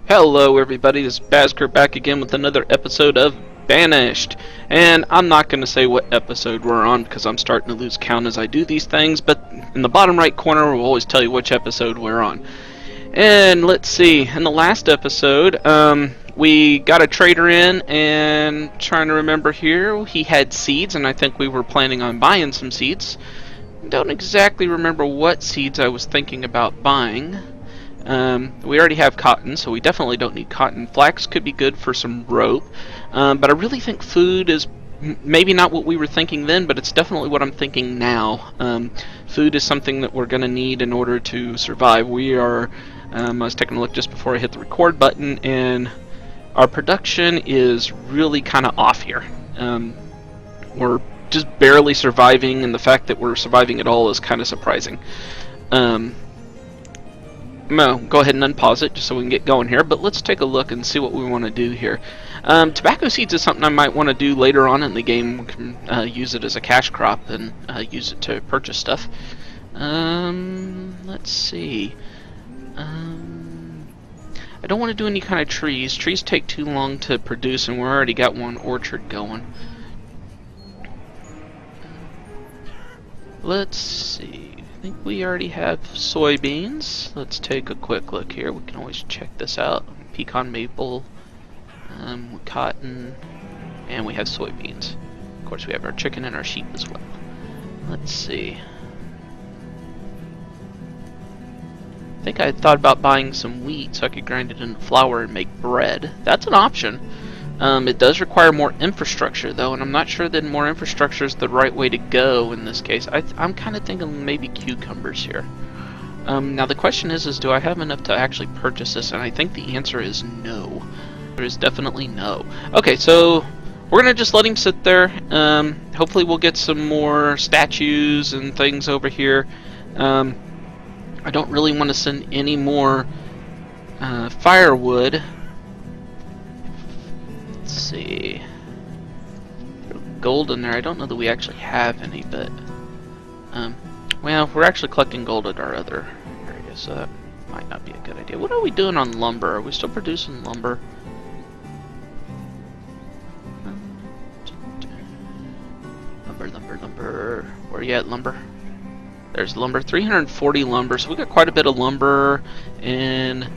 Hello everybody, this is Bazker back again with another episode of Banished. And I'm not going to say what episode we're on because I'm starting to lose count as I do these things, but in the bottom right corner we'll always tell you which episode we're on. And let's see, in the last episode, we got a trader in, and trying to remember here, he had seeds, and I think we were planning on buying some seeds. Don't exactly remember what seeds I was thinking about buying. We already have cotton, so we definitely don't need cotton. Flax could be good for some rope, but I really think food is maybe not what we were thinking then, but it's definitely what I'm thinking now. Food is something that we're going to need in order to survive. We are, I was taking a look just before I hit the record button, and our production is really kind of off here. We're just barely surviving, and the fact that we're surviving at all is kind of surprising. No, go ahead and unpause it just so we can get going here, but let's take a look and see what we want to do here. Tobacco seeds is something I might want to do later on in the game. We can use it as a cash crop and use it to purchase stuff. Let's see. I don't want to do any kind of trees. Trees take too long to produce, and we've already got one orchard going. Let's see. I think we already have soybeans. Let's take a quick look here. We can always check this out. Pecan, maple, cotton, and we have soybeans. Of course, we have our chicken and our sheep as well. Let's see. I think I had thought about buying some wheat so I could grind it into flour and make bread. That's an option. It does require more infrastructure though, and I'm not sure that more infrastructure is the right way to go in this case. I'm kind of thinking maybe cucumbers here. Now the question is do I have enough to actually purchase this? And I think the answer is no. There is definitely no. Okay, so we're gonna just let him sit there. Hopefully we'll get some more statues and things over here. I don't really want to send any more firewood. Let's see. Gold in there. I don't know that we actually have any, but well, we're actually collecting gold at our other area, so that might not be a good idea. What are we doing on lumber? Are we still producing lumber? Lumber. Where are you at, lumber? There's lumber. 340 lumber. So we got quite a bit of lumber, and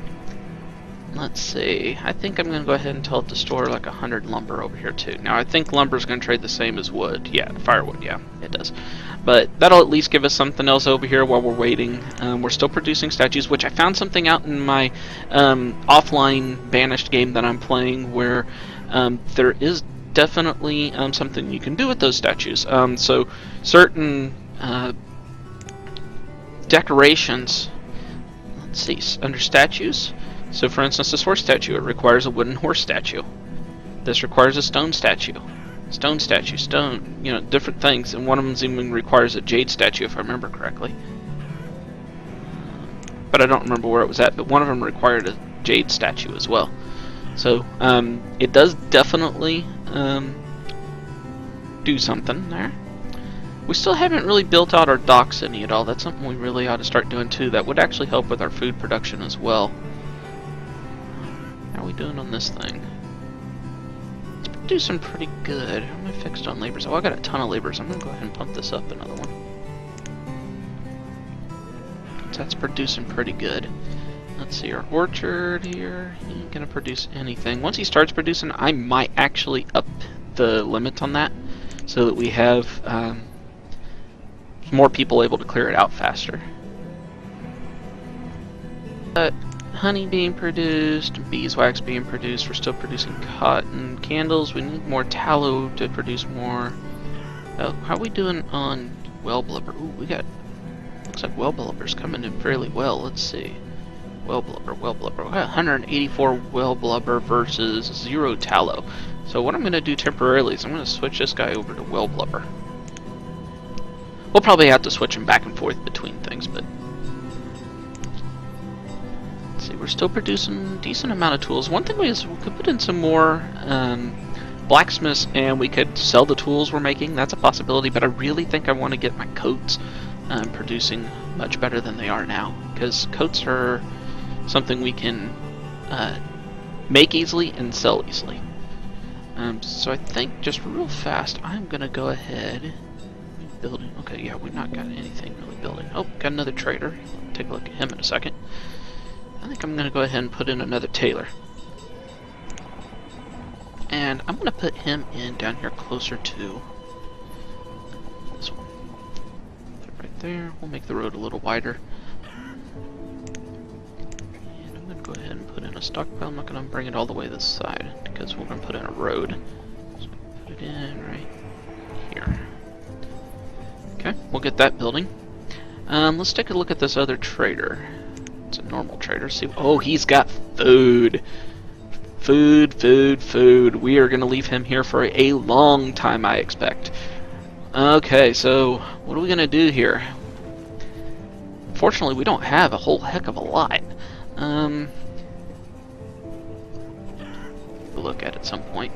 let's see. I think I'm going to go ahead and tell it to store like 100 lumber over here too. Now I think lumber is going to trade the same as wood. Yeah, firewood. Yeah, it does. But that'll at least give us something else over here while we're waiting. We're still producing statues, which I found something out in my offline Banished game that I'm playing where there is definitely something you can do with those statues. So certain decorations. Let's see. Under statues. So for instance, this horse statue, it requires a wooden horse statue. This requires a stone statue. Stone statue, stone, you know, different things. And one of them even requires a jade statue, if I remember correctly. But I don't remember where it was at, but one of them required a jade statue as well. So it does definitely do something there. We still haven't really built out our docks any at all. That's something we really ought to start doing too. That would actually help with our food production as well. How are we doing on this thing? It's producing pretty good. How am I fixed on labors? Oh, I got a ton of labors. I'm going to go ahead and pump this up another one. So that's producing pretty good. Let's see, our orchard here. He ain't going to produce anything. Once he starts producing, I might actually up the limit on that so that we have more people able to clear it out faster. Honey being produced, beeswax being produced, we're still producing cotton. Candles, we need more tallow to produce more. How are we doing on well blubber? Ooh, we got, looks like well blubber's coming in fairly well. Let's see. Well blubber. We got 184 well blubber versus 0 tallow. So what I'm going to do temporarily is I'm going to switch this guy over to well blubber. We'll probably have to switch him back and forth between things, but let's see, we're still producing a decent amount of tools. One thing is we could put in some more blacksmiths and we could sell the tools we're making. That's a possibility, but I really think I want to get my coats producing much better than they are now, because coats are something we can make easily and sell easily. So I think just real fast, I'm gonna go ahead. Building. Okay, yeah, we've not got anything really building. Oh, got another trader. I'll take a look at him in a second. I think I'm gonna go ahead and put in another tailor. And I'm gonna put him in down here closer to this one. Put it right there. We'll make the road a little wider. And I'm gonna go ahead and put in a stockpile. I'm not gonna bring it all the way this side because we're gonna put in a road. So put it in right here. Okay, we'll get that building. Let's take a look at this other trader. It's a normal trader. See, oh, he's got food. Food. We are going to leave him here for a long time, I expect. Okay, so what are we going to do here? Fortunately, we don't have a whole heck of a lot. We'll look at some point.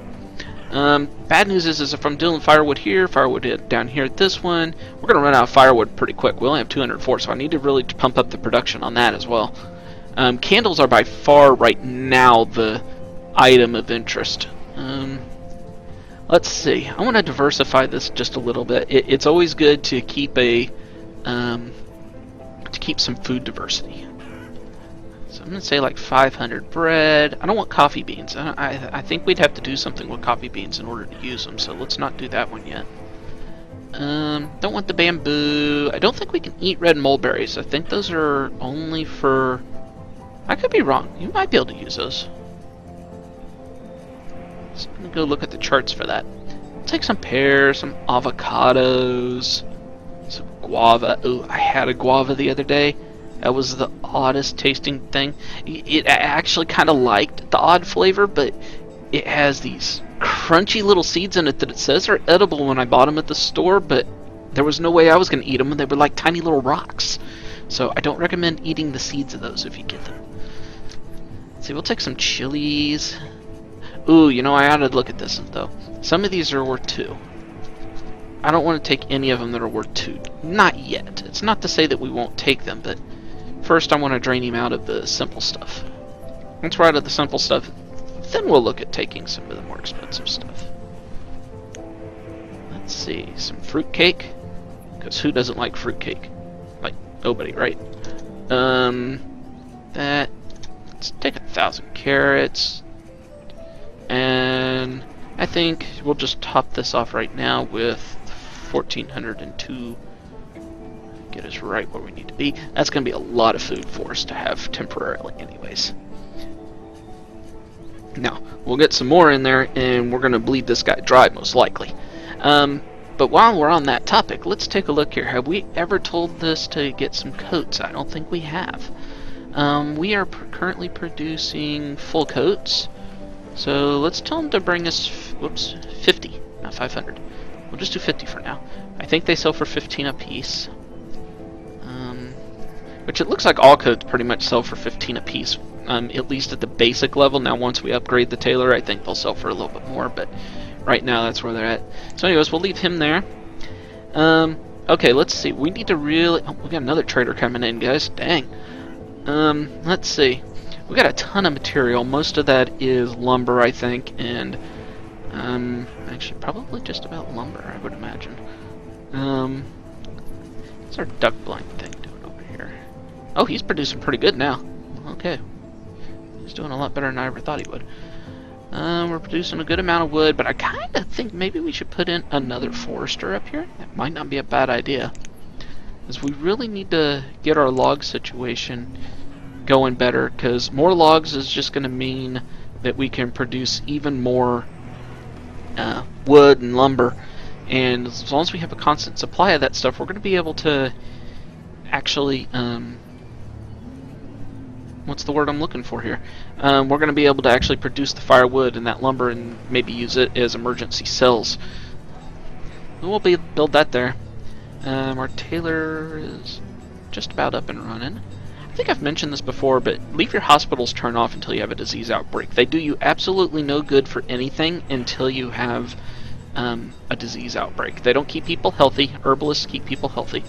Bad news is if I'm doing firewood here, firewood down here at this one, we're going to run out of firewood pretty quick. We only have 204, so I need to really pump up the production on that as well. Candles are by far right now the item of interest. Let's see. I want to diversify this just a little bit. It's always good to keep some food diversity. So I'm gonna say like 500 bread. I don't want coffee beans. I think we'd have to do something with coffee beans in order to use them. So let's not do that one yet. Don't want the bamboo. I don't think we can eat red mulberries. I think those are only for. I could be wrong. You might be able to use those. So I'm gonna go look at the charts for that. Take some pears, some avocados, some guava. Oh, I had a guava the other day. That was the oddest tasting thing. I actually kind of liked the odd flavor, but it has these crunchy little seeds in it that it says are edible when I bought them at the store, but there was no way I was going to eat them, and they were like tiny little rocks. So I don't recommend eating the seeds of those if you get them. Let's see, we'll take some chilies. Ooh, you know, I ought to look at this, though. Some of these are worth 2. I don't want to take any of them that are worth 2. Not yet. It's not to say that we won't take them, but first I want to drain him out of the simple stuff. Once we're out of the simple stuff, then we'll look at taking some of the more expensive stuff. Let's see, some fruitcake. Because who doesn't like fruitcake? Like, nobody, right? Let's take 1,000 carrots. And I think we'll just top this off right now with 1,402. Get us right where we need to be. That's going to be a lot of food for us to have temporarily anyways. Now, we'll get some more in there, and we're going to bleed this guy dry, most likely. But while we're on that topic, let's take a look here. Have we ever told this to get some coats? I don't think we have. We are currently producing full coats. So let's tell them to bring us, 50, not 500. We'll just do 50 for now. I think they sell for 15 a piece. Which it looks like all coats pretty much sell for 15 a piece, at least at the basic level. Now once we upgrade the tailor, I think they'll sell for a little bit more, but right now that's where they're at. So anyways, we'll leave him there. Okay, let's see. We need to really... Oh, we got another trader coming in, guys. Dang. Let's see. We got a ton of material. Most of that is lumber, I think, and actually probably just about lumber, I would imagine. What's our duck blind thing doing over here? Oh, he's producing pretty good now. Okay, he's doing a lot better than I ever thought he would. We're producing a good amount of wood, but I kind of think maybe we should put in another forester up here. That might not be a bad idea, because we really need to get our log situation going better, because more logs is just going to mean that we can produce even more wood and lumber, and as long as we have a constant supply of that stuff, we're going to be able to actually what's the word I'm looking for here? We're going to be able to actually produce the firewood and that lumber and maybe use it as emergency cells. We'll build that there. Our tailor is just about up and running. I think I've mentioned this before, but leave your hospitals turned off until you have a disease outbreak. They do you absolutely no good for anything until you have a disease outbreak. They don't keep people healthy. Herbalists keep people healthy.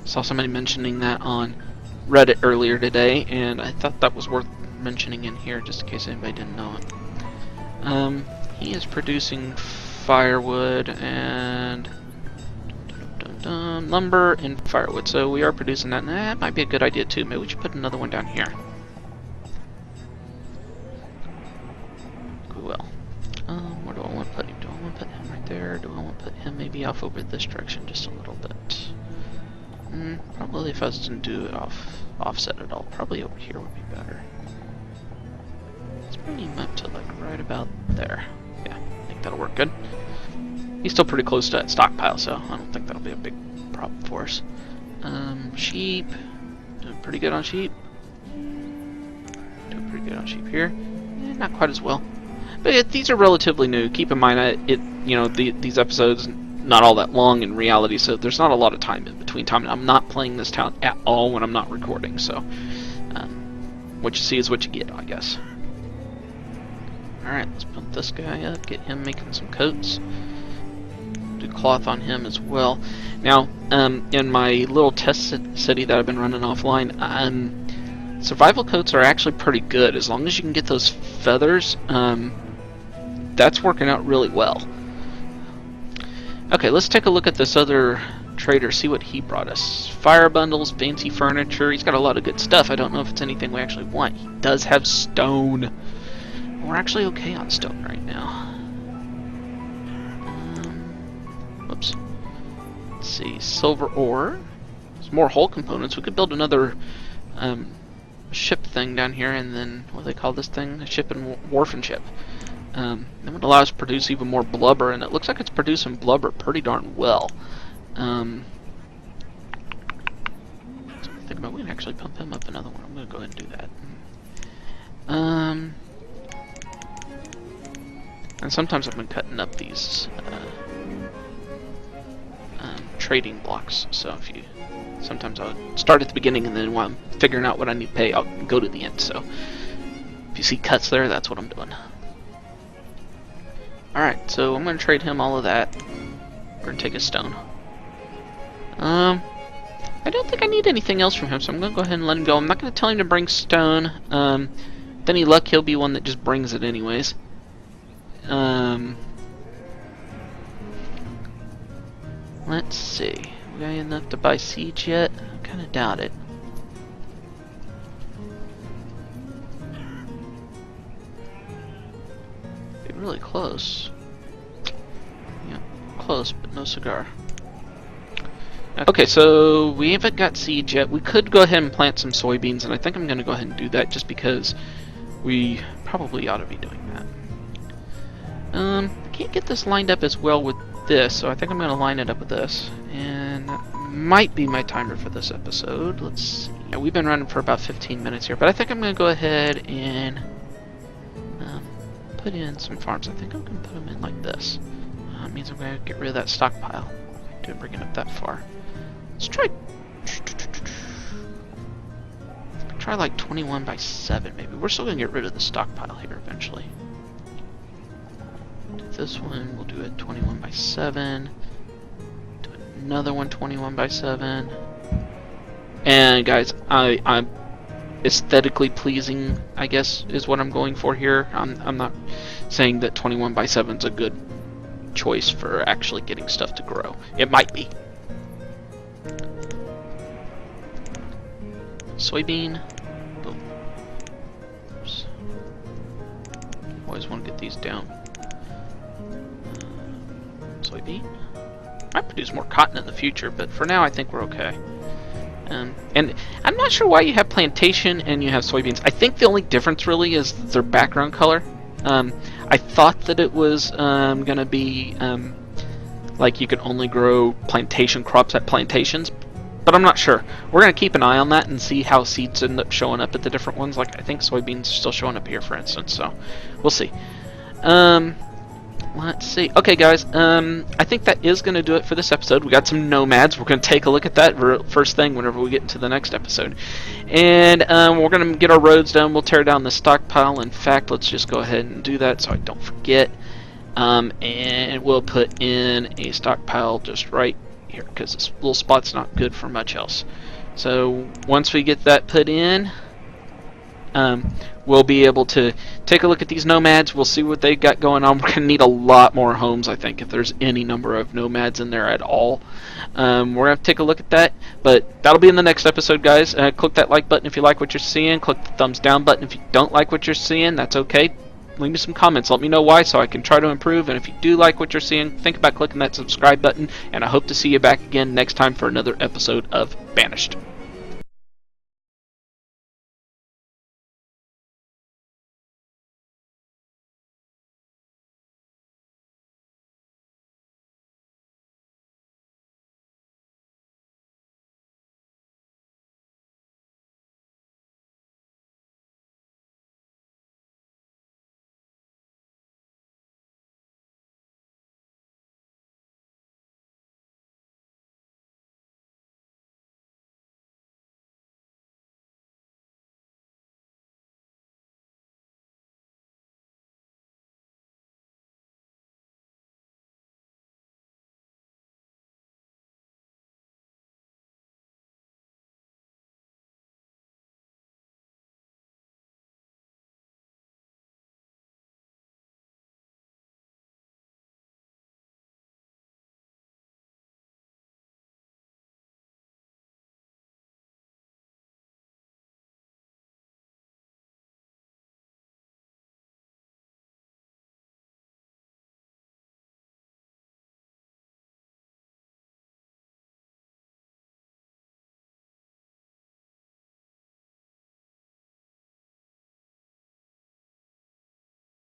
Saw somebody mentioning that on read it earlier today, and I thought that was worth mentioning in here just in case anybody didn't know it. He is producing firewood and lumber and firewood, so we are producing that, and that might be a good idea too. Maybe we should put another one down here. We will. Where do I want to put him? Do I want to put him right there? Do I want to put him maybe off over this direction just a little bit? Probably if I was to do it offset it all, probably over here would be better. Let's bring him up to like right about there. Yeah, I think that'll work good. He's still pretty close to that stockpile, so I don't think that'll be a big problem for us. Sheep. Doing pretty good on sheep. Doing pretty good on sheep here. Not quite as well. But yeah, these are relatively new. Keep in mind, these episodes not all that long in reality, so there's not a lot of time in between time. I'm not playing this town at all when I'm not recording, so what you see is what you get, I guess. Alright, let's pump this guy up, get him making some coats. Do cloth on him as well. Now, in my little test city that I've been running offline, survival coats are actually pretty good. As long as you can get those feathers, that's working out really well. Okay, let's take a look at this other trader, see what he brought us. Fire bundles, fancy furniture. He's got a lot of good stuff. I don't know if it's anything we actually want. He does have stone. We're actually okay on stone right now. Whoops. Let's see, silver ore. There's more hull components. We could build another ship thing down here, and then what do they call this thing? A ship and wharf and ship. That would allow us to produce even more blubber, and it looks like it's producing blubber pretty darn well. So I think about we can actually pump him up another one. I'm going to go ahead and do that. And sometimes I've been cutting up these trading blocks. So sometimes I'll start at the beginning, and then while I'm figuring out what I need to pay, I'll go to the end. So if you see cuts there, that's what I'm doing. Alright, so I'm going to trade him all of that. We're going to take his stone. I don't think I need anything else from him, so I'm going to go ahead and let him go. I'm not going to tell him to bring stone. With any luck, he'll be one that just brings it anyways. Let's see. We got enough to buy siege yet? I kind of doubt it. Really close. Yeah, close, but no cigar. Okay, so we haven't got siege yet. We could go ahead and plant some soybeans, and I think I'm going to go ahead and do that just because we probably ought to be doing that. I can't get this lined up as well with this, so I think I'm going to line it up with this. And that might be my timer for this episode. Let's see. Yeah, we've been running for about 15 minutes here, but I think I'm going to go ahead and put in some farms. I think I'm going to put them in like this. It means I'm going to get rid of that stockpile. I didn't bring it up that far. Let's try like 21 by 7 maybe. We're still going to get rid of the stockpile here eventually. Do this one. We'll do it 21 by 7. Do another one 21 by 7. And guys, I'm aesthetically pleasing, I guess, is what I'm going for here. I'm not saying that 21 by 7 is a good choice for actually getting stuff to grow. It might be. Soybean. Boom. Oops. Always want to get these down. Soybean. Might produce more cotton in the future, but for now I think we're okay. And I'm not sure why you have plantation and you have soybeans. I think the only difference really is their background color. I thought that it was gonna be like you could only grow plantation crops at plantations, but I'm not sure. We're gonna keep an eye on that and see how seeds end up showing up at the different ones. Like I think soybeans are still showing up here, for instance. So we'll see. Let's see. Okay, guys, I think that is going to do it for this episode. We got some nomads. We're going to take a look at that first thing whenever we get into the next episode. And we're going to get our roads done. We'll tear down the stockpile. In fact, let's just go ahead and do that so I don't forget. And we'll put in a stockpile just right here because this little spot's not good for much else. So once we get that put in, we'll be able to take a look at these nomads. We'll see what they got going on. We're going to need a lot more homes, I think, if there's any number of nomads in there at all. We're going to have to take a look at that, but that'll be in the next episode, guys. Click that like button if you like what you're seeing. Click the thumbs down button if you don't like what you're seeing. That's okay. Leave me some comments. Let me know why so I can try to improve. And if you do like what you're seeing, think about clicking that subscribe button. And I hope to see you back again next time for another episode of Banished.